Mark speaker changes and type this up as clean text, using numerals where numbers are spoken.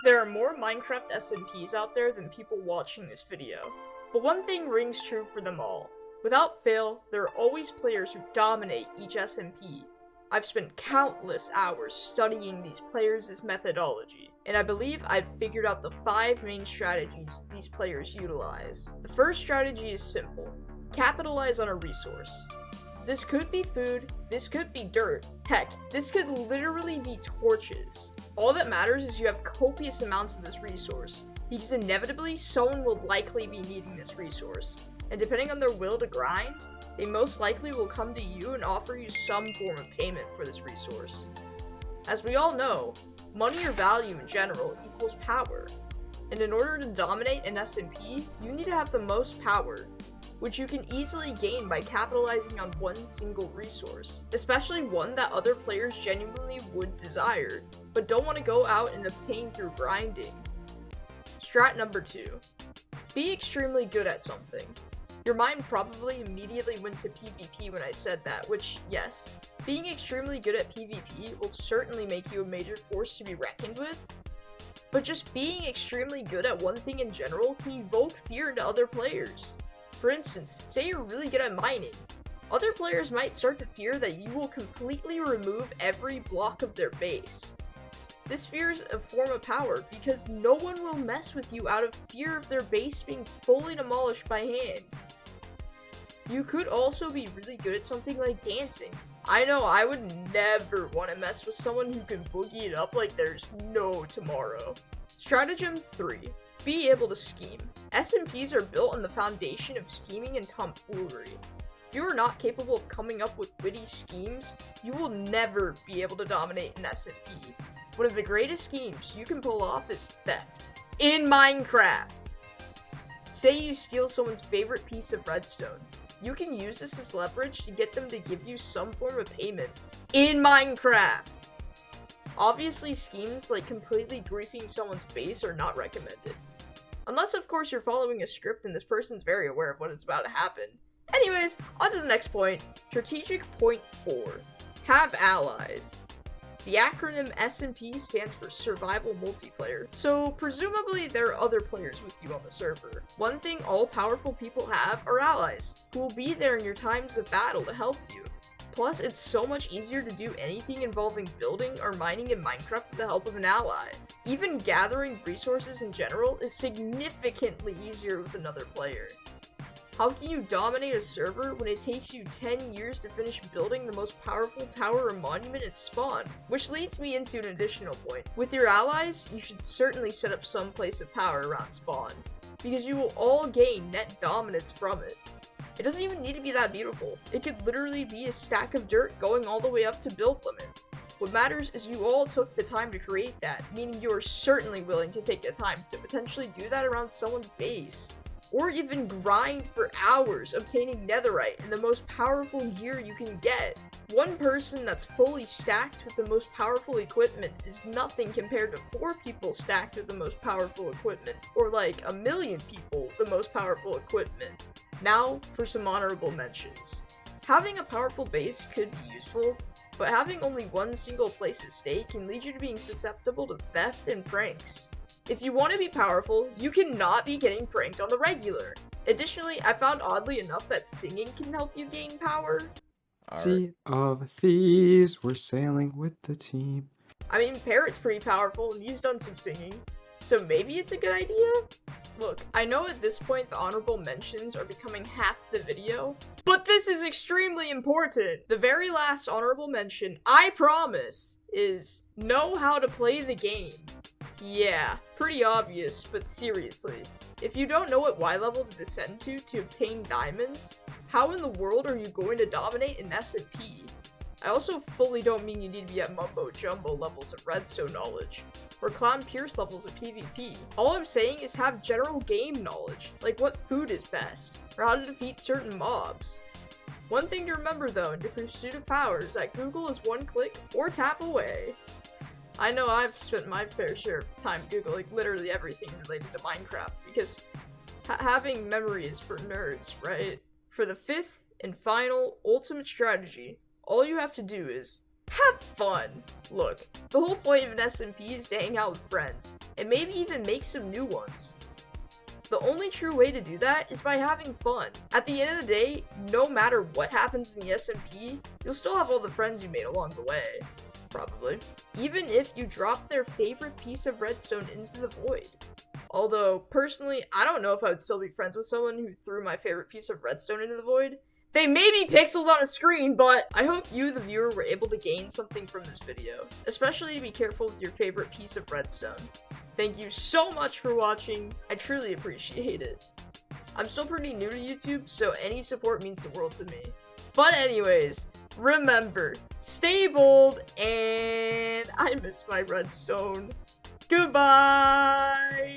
Speaker 1: There are more Minecraft SMPs out there than people watching this video, but one thing rings true for them all. Without fail, there are always players who dominate each SMP. I've spent countless hours studying these players' methodology, and I believe I've figured out the 5 main strategies these players utilize. The first strategy is simple: capitalize on a resource. This could be food, this could be dirt, heck, this could literally be torches. All that matters is you have copious amounts of this resource, because inevitably someone will likely be needing this resource, and depending on their will to grind, they most likely will come to you and offer you some form of payment for this resource. As we all know, money or value in general equals power, and in order to dominate an SMP, you need to have the most power, which you can easily gain by capitalizing on one single resource, especially one that other players genuinely would desire, but don't want to go out and obtain through grinding. Strat number 2. Be extremely good at something. Your mind probably immediately went to PvP when I said that, which, yes, being extremely good at PvP will certainly make you a major force to be reckoned with, but just being extremely good at one thing in general can evoke fear into other players. For instance, say you're really good at mining. Other players might start to fear that you will completely remove every block of their base. This fear is a form of power because no one will mess with you out of fear of their base being fully demolished by hand. You could also be really good at something like dancing. I know I would never want to mess with someone who can boogie it up like there's no tomorrow. Stratagem 3. Be able to scheme. SMPs are built on the foundation of scheming and tomfoolery. If you are not capable of coming up with witty schemes, you will never be able to dominate an SMP. One of the greatest schemes you can pull off is theft. In Minecraft! Say you steal someone's favorite piece of redstone. You can use this as leverage to get them to give you some form of payment. In Minecraft! Obviously, schemes like completely griefing someone's base are not recommended. Unless, of course, you're following a script and this person's very aware of what is about to happen. Anyways, on to the next point. Strategic point 4. Have allies. The acronym SMP stands for Survival Multiplayer, so presumably there are other players with you on the server. One thing all powerful people have are allies, who will be there in your times of battle to help you. Plus, it's so much easier to do anything involving building or mining in Minecraft with the help of an ally. Even gathering resources in general is significantly easier with another player. How can you dominate a server when it takes you 10 years to finish building the most powerful tower or monument at spawn? Which leads me into an additional point. With your allies, you should certainly set up some place of power around spawn, because you will all gain net dominance from it. It doesn't even need to be that beautiful. It could literally be a stack of dirt going all the way up to build limit. What matters is you all took the time to create that, meaning you are certainly willing to take the time to potentially do that around someone's base. Or even grind for hours obtaining netherite and the most powerful gear you can get. One person that's fully stacked with the most powerful equipment is nothing compared to 4 people stacked with the most powerful equipment, or like 1 million people with the most powerful equipment. Now for some honorable mentions. Having a powerful base could be useful, but having only one single place to stay can lead you to being susceptible to theft and pranks. If you want to be powerful, you cannot be getting pranked on the regular. Additionally, I found oddly enough that singing can help you gain power.
Speaker 2: Sea of Thieves, we're sailing with the team.
Speaker 1: I mean, Parrot's pretty powerful and he's done some singing, so maybe it's a good idea? Look, I know at this point the honorable mentions are becoming half the video, but this is extremely important! The very last honorable mention, I promise, is know how to play the game. Yeah, pretty obvious, but seriously, if you don't know what Y level to descend to obtain diamonds, how in the world are you going to dominate an SMP? I also fully don't mean you need to be at mumbo jumbo levels of redstone knowledge, or clown pierce levels of PvP. All I'm saying is have general game knowledge, like what food is best, or how to defeat certain mobs. One thing to remember though in the pursuit of power is that Google is one click or tap away. I know I've spent my fair share of time Googling literally everything related to Minecraft, because having memory is for nerds, right? For the 5th and final ultimate strategy, all you have to do is Have fun! Look, the whole point of an SMP is to hang out with friends, and maybe even make some new ones. The only true way to do that is by having fun. At the end of the day, no matter what happens in the SMP, you'll still have all the friends you made along the way. Probably. Even if you drop their favorite piece of redstone into the void. Although, personally, I don't know if I would still be friends with someone who threw my favorite piece of redstone into the void. They may be pixels on a screen, but I hope you, the viewer, were able to gain something from this video. Especially to be careful with your favorite piece of redstone. Thank you so much for watching, I truly appreciate it. I'm still pretty new to YouTube, so any support means the world to me. But anyways, remember, stay bold, and I miss my redstone. Goodbye!